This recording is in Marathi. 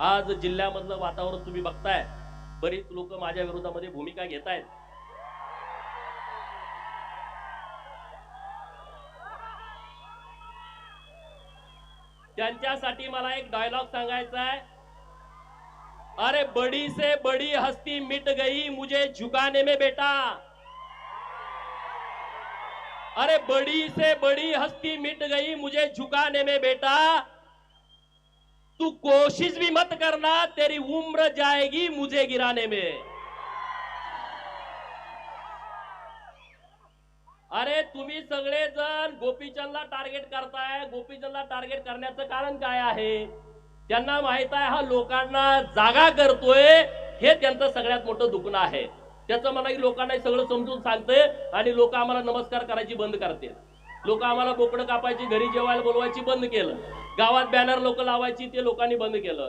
आज जिल्ह्यामधलं वातावरण तुम्ही बघताय, बरीच लोक माझ्या विरोधामध्ये भूमिका घेत आहेत. त्यांच्यासाठी मला एक डायलॉग सांगायचा आहे. अरे बड़ी से बड़ी हस्ती मिट गई मुझे झुकाने में बेटा. अरे बड़ी से बड़ी हस्ती मिट गई मुझे झुकाने में बेटा. तू कोशिश भी मत करना, तेरी उम्र जाएगी मुझे गिराने में. अरे तुम्ही सगळेजण गोपीचंदला टार्गेट करताय. गोपीचंदला टार्गेट करण्याचं कारण काय आहे? त्यांना माहित आहे हा लोकांना जागा करतोय, हे त्यांचं सगळ्यात मोठं दुखणं आहे. त्याचं मला लोकांना सगळं समजून सांगते आणि लोक आम्हाला नमस्कार करायची बंद करते. लोक आम्हाला बोकडं कापायची, घरी जेवायला बोलवायची बंद केलं. गावात बॅनर लोक लावायची, ते लोकांनी बंद केलं.